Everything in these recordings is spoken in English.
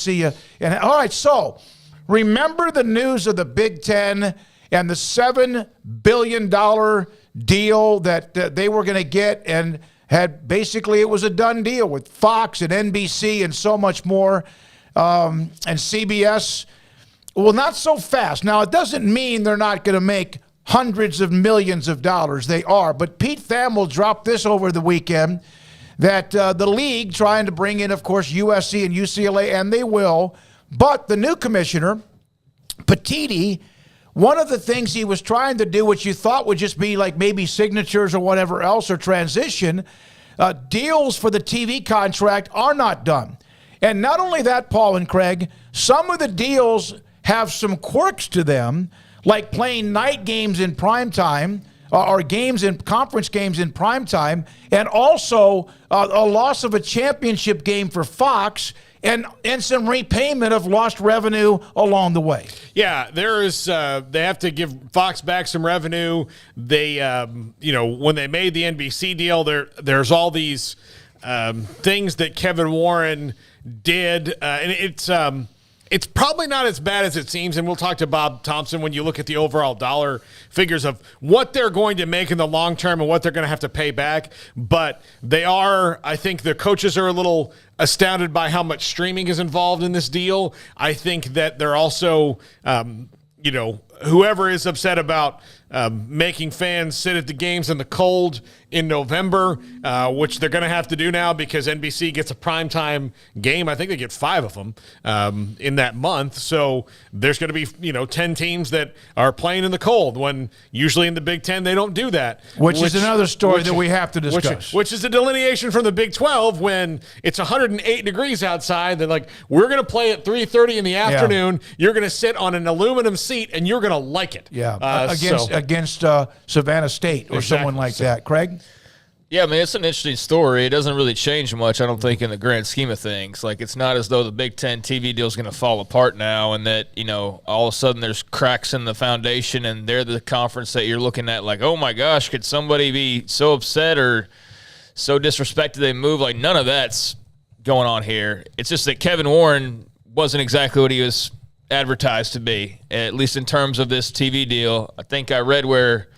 See you. And all right, so remember the news of the Big Ten and the $7 billion deal that they were going to get, and had basically it was a done deal with Fox and NBC and so much more, and CBS. Well, not so fast. Now, it doesn't mean they're not going to make hundreds of millions of dollars. They are. But Pete Thamel dropped this over the weekend, that the league trying to bring in, of course, USC and UCLA, and they will. But the new commissioner, Petiti, one of the things he was trying to do, which you thought would just be like maybe signatures or whatever else or transition, deals for the TV contract are not done. And not only that, Paul and Craig, some of the deals have some quirks to them, like playing night games in prime time, or games in conference games in prime time, and also a loss of a championship game for Fox, and some repayment of lost revenue along the way. Yeah, there is. They have to give Fox back some revenue. They, when they made the NBC deal, there's all these things that Kevin Warren did, and it's probably not as bad as it seems, and we'll talk to Bob Thompson when you look at the overall dollar figures of what they're going to make in the long term and what they're going to have to pay back. But they are, I think the coaches are a little astounded by how much streaming is involved in this deal. I think that they're also, whoever is upset about making fans sit at the games in the cold in November, which they're going to have to do now because NBC gets a primetime game. I think they get 5 of them in that month. So there's going to be, 10 teams that are playing in the cold when usually in the Big Ten they don't do that. Which is another story that we have to discuss. Which is a delineation from the Big 12 when it's 108 degrees outside. They're like, we're going to play at 3:30 in the afternoon. Yeah. You're going to sit on an aluminum seat and you're going to like it. Yeah, against Savannah State or someone like that. Craig? Yeah, I mean, it's an interesting story. It doesn't really change much, I don't think, in the grand scheme of things. Like, it's not as though the Big Ten TV deal is going to fall apart now and that, all of a sudden there's cracks in the foundation and they're the conference that you're looking at like, oh, my gosh, could somebody be so upset or so disrespected they move? Like, none of that's going on here. It's just that Kevin Warren wasn't exactly what he was advertised to be, at least in terms of this TV deal. I think I read where –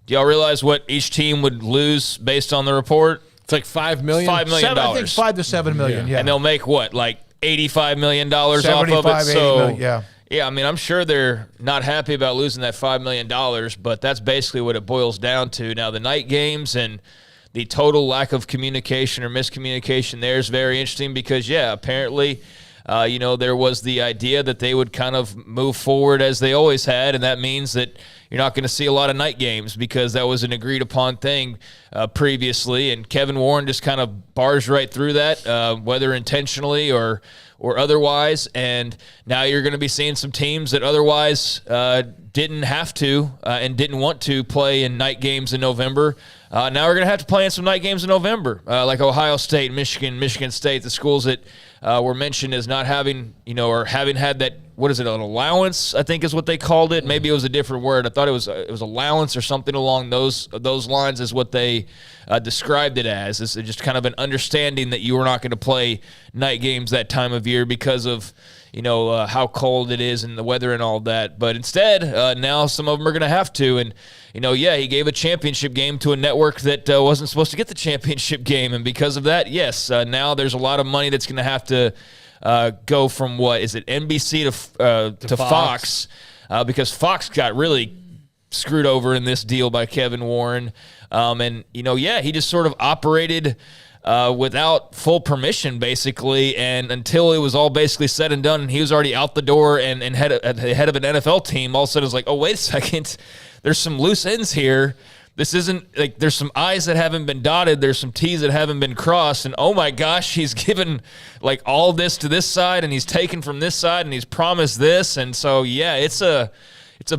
do y'all realize what each team would lose based on the report? It's like $5 million. $5 million. I think $5 to $7 million. Yeah. And they'll make what, like $85 million off of it? So, million, yeah. Yeah, I mean, I'm sure they're not happy about losing that $5 million, but that's basically what it boils down to. Now, the night games and the total lack of communication or miscommunication there is very interesting because, yeah, apparently there was the idea that they would kind of move forward as they always had, and that means that you're not going to see a lot of night games because that was an agreed-upon thing previously, and Kevin Warren just kind of bars right through that, whether intentionally or otherwise, and now you're going to be seeing some teams that otherwise didn't have to and didn't want to play in night games in November. Now we're going to have to play in some night games in November, like Ohio State, Michigan State, the schools that were mentioned as not having, or having had that, what is it, an allowance, I think is what they called it. Maybe it was a different word. I thought it was allowance or something along those lines is what they described it as. It's just kind of an understanding that you were not going to play night games that time of year because of, how cold it is and the weather and all that. But instead, now some of them are going to have to. And, he gave a championship game to a network that wasn't supposed to get the championship game. And because of that, yes, now there's a lot of money that's going to have to go from what is it, NBC to Fox, because Fox got really screwed over in this deal by Kevin Warren. He just sort of operated without full permission, basically, and until it was all basically said and done, and he was already out the door and head of an NFL team, all of a sudden it was like, oh, wait a second, there's some loose ends here. This isn't like there's some I's that haven't been dotted. There's some T's that haven't been crossed. And, oh, my gosh, he's given like all this to this side and he's taken from this side and he's promised this. And so, yeah, it's a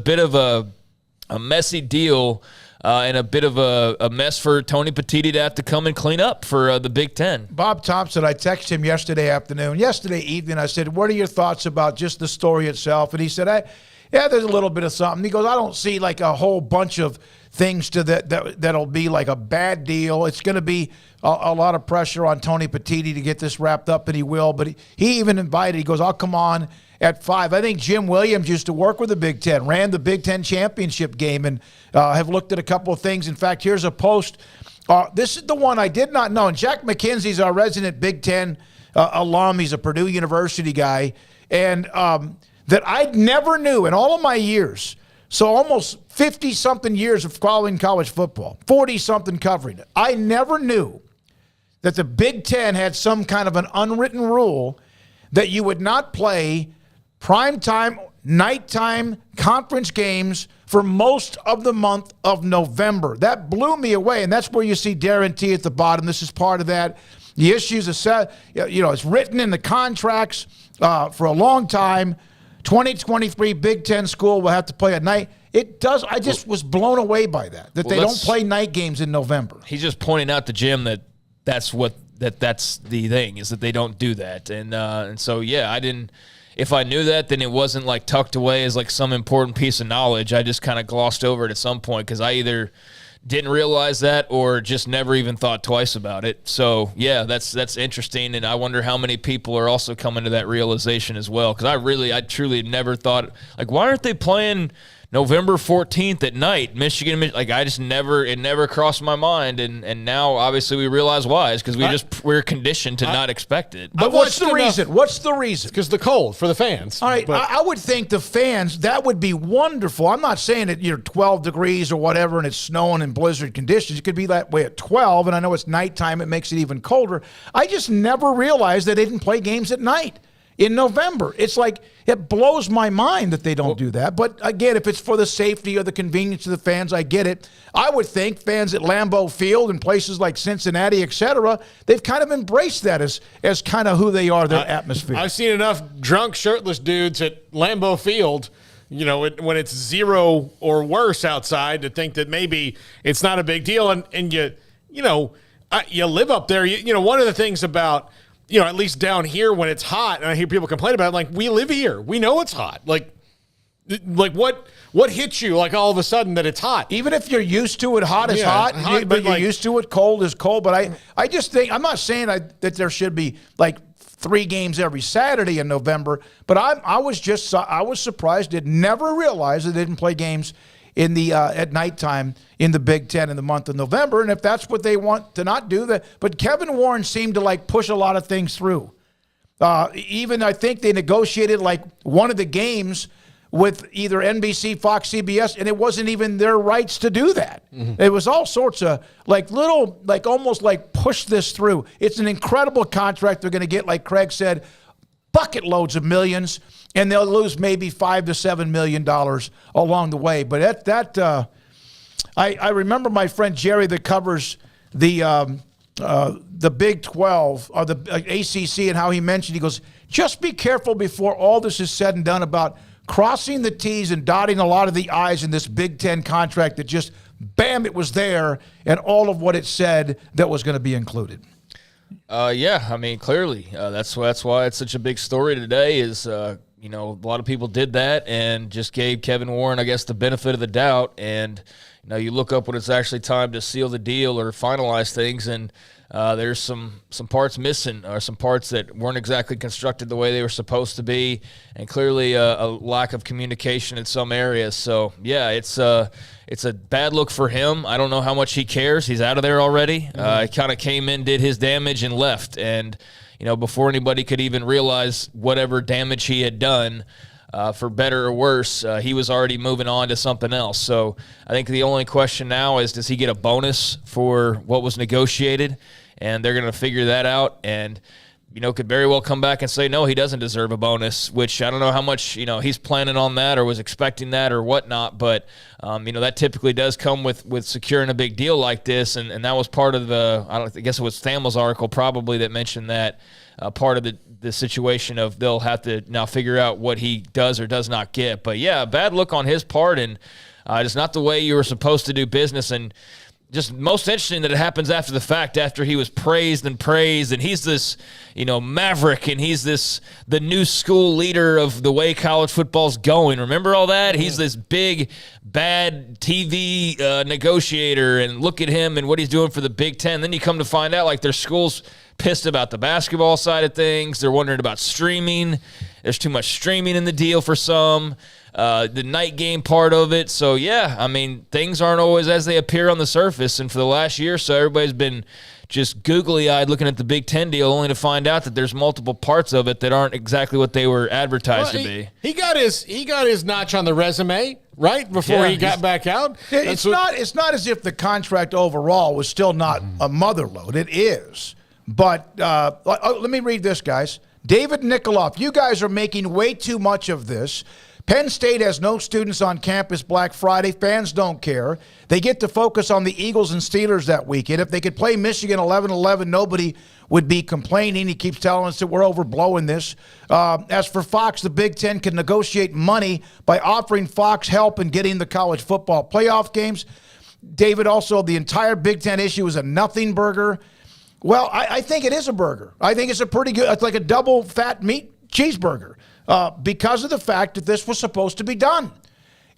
bit of a messy deal and a bit of a mess for Tony Petiti to have to come and clean up for the Big Ten. Bob Thompson, I texted him yesterday evening. I said, what are your thoughts about just the story itself? And he said, yeah, there's a little bit of something. He goes, I don't see like a whole bunch of things to that'll be like a bad deal. It's going to be a lot of pressure on Tony Petitti to get this wrapped up, and he will. But he even invited, he goes, I'll come on at 5. I think Jim Williams used to work with the Big Ten, ran the Big Ten championship game, and have looked at a couple of things. In fact, here's a post. This is the one I did not know. And Jack McKenzie's our resident Big Ten alum. He's a Purdue University guy. And that I never knew in all of my years, so almost 50-something years of following college football, 40-something covering it, I never knew that the Big Ten had some kind of an unwritten rule that you would not play primetime, nighttime conference games for most of the month of November. That blew me away, and that's where you see Darren T at the bottom. This is part of that. The issues are set, it's written in the contracts for a long time. 2023 Big Ten school will have to play at night. It does. I just was blown away by that they don't play night games in November. He's just pointing out to Jim that's the thing, is that they don't do that. And so, yeah, I didn't – if I knew that, then it wasn't like tucked away as like some important piece of knowledge. I just kind of glossed over it at some point because I either didn't realize that or just never even thought twice about it. So, yeah, that's interesting, and I wonder how many people are also coming to that realization as well, because I truly never thought, like, why aren't they playing – November 14th at night, Michigan, like it never crossed my mind, and now obviously we realize why. It's because we're conditioned to not expect it. But what's the reason? What's the reason? Because the cold for the fans. All right, I would think the fans, that would be wonderful. I'm not saying that you're 12 degrees or whatever and it's snowing in blizzard conditions. It could be that way at 12, and I know it's nighttime. It makes it even colder. I just never realized that they didn't play games at night in November. It's like, it blows my mind that they don't do that. But again, if it's for the safety or the convenience of the fans, I get it. I would think fans at Lambeau Field and places like Cincinnati, et cetera, they've kind of embraced that as kind of who they are, their atmosphere. I've seen enough drunk, shirtless dudes at Lambeau Field, when it's 0 or worse outside, to think that maybe it's not a big deal. And you live up there. One of the things about – at least down here when it's hot, and I hear people complain about it, like, we live here. We know it's hot. Like what hits you, like, all of a sudden that it's hot? Even if you're used to it, hot is hot, but you're used to it, cold is cold. But I just think, I'm not saying that there should be, like, 3 games every Saturday in November, but I was surprised. Did never realize that they didn't play games in the at nighttime in the Big Ten in the month of November, and if that's what they want to not do that. But Kevin Warren seemed to like push a lot of things through. Even I think they negotiated like one of the games with either NBC, Fox, CBS, and it wasn't even their rights to do that. Mm-hmm. It was all sorts of like little, like almost like push this through. It's an incredible contract they're going to get, like Craig said, bucket loads of millions, and they'll lose maybe $5 to $7 million along the way. But I remember my friend Jerry that covers the Big 12 or the ACC, and how he mentioned, he goes, just be careful before all this is said and done about crossing the T's and dotting a lot of the I's in this Big Ten contract that just, bam, it was there, and all of what it said that was going to be included. Yeah, I mean, clearly, that's why it's such a big story today is, a lot of people did that and just gave Kevin Warren, I guess, the benefit of the doubt. And, you look up when it's actually time to seal the deal or finalize things, and there's some parts missing, or some parts that weren't exactly constructed the way they were supposed to be, and clearly a lack of communication in some areas. So, yeah, it's a bad look for him. I don't know how much he cares. He's out of there already. He kind of came in, did his damage, and left. And, before anybody could even realize whatever damage he had done, for better or worse, he was already moving on to something else. So I think the only question now is, does he get a bonus for what was negotiated? And they're going to figure that out. And, could very well come back and say, no, he doesn't deserve a bonus, which I don't know how much, he's planning on that or was expecting that or whatnot. But, that typically does come with securing a big deal like this. And that was part of I guess it was Thamel's article probably that mentioned that part of the situation of they'll have to now figure out what he does or does not get. But, yeah, bad look on his part. And it's not the way you were supposed to do business. And just most interesting that it happens after the fact, after he was praised, and he's this, maverick, and he's the new school leader of the way college football's going. Remember all that? He's this big, bad TV negotiator, and look at him and what he's doing for the Big Ten. Then you come to find out, like, their school's pissed about the basketball side of things. They're wondering about streaming. There's too much streaming in the deal for some. The night game part of it. So, yeah, I mean, things aren't always as they appear on the surface. And for the last year or so, everybody's been just googly-eyed looking at the Big Ten deal, only to find out that there's multiple parts of it that aren't exactly what they were advertised to be. He got his notch on the resume, right, before he got back out. It's not as if the contract overall was still not a motherlode. It is. But let me read this, guys. David Nikoloff, you guys are making way too much of this. Penn State has no students on campus Black Friday. Fans don't care. They get to focus on the Eagles and Steelers that weekend. If they could play Michigan 11-11, nobody would be complaining. He keeps telling us that we're overblowing this. As for Fox, the Big Ten can negotiate money by offering Fox help in getting the college football playoff games. David, also, the entire Big Ten issue is a nothing burger. Well, I think it is a burger. I think it's a pretty good, it's like a double fat meat cheeseburger. Because of the fact that this was supposed to be done.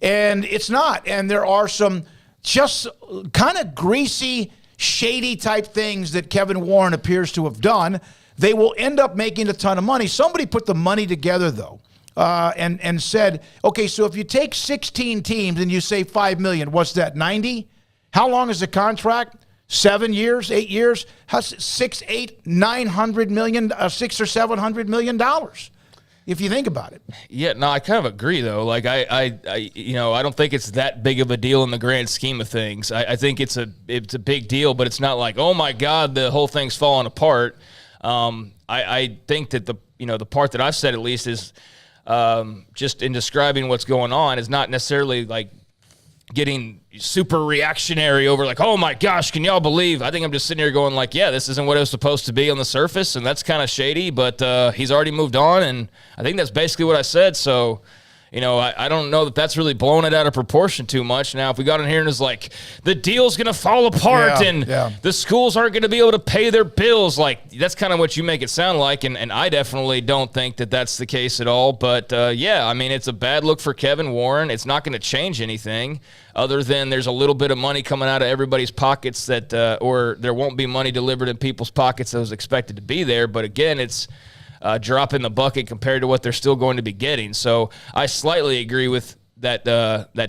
And it's not. And there are some just kind of greasy, shady type things that Kevin Warren appears to have done. They will end up making a ton of money. Somebody put the money together, though, and said, okay, so if you take 16 teams and you say $5 million, what's that, 90? How long is the contract? 7 years, 8 years? How's $600 or $700 million? If you think about it. Yeah, no, I kind of agree, though. Like, I don't think it's that big of a deal in the grand scheme of things. I think it's a big deal, but it's not like, oh my God, the whole thing's falling apart. I think that the part that I've said at least is just in describing what's going on is not necessarily like getting super reactionary over like, oh my gosh, can y'all believe? I think I'm just sitting here going like, yeah, this isn't what it was supposed to be on the surface, and that's kind of shady, but he's already moved on, and I think that's basically what I said. So, I don't know that that's really blowing it out of proportion too much. Now, if we got in here and it's like, the deal's going to fall apart the schools aren't going to be able to pay their bills, like, that's kind of what you make it sound like, and I definitely don't think that that's the case at all. But, yeah, I mean, it's a bad look for Kevin Warren. It's not going to change anything other than there's a little bit of money coming out of everybody's pockets that or there won't be money delivered in people's pockets that was expected to be there. But, again, it's drop in the bucket compared to what they're still going to be getting. So I slightly agree with that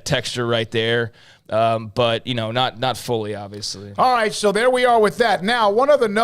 texture right there, but not fully, obviously. All right, so there we are with that. Now, one other note.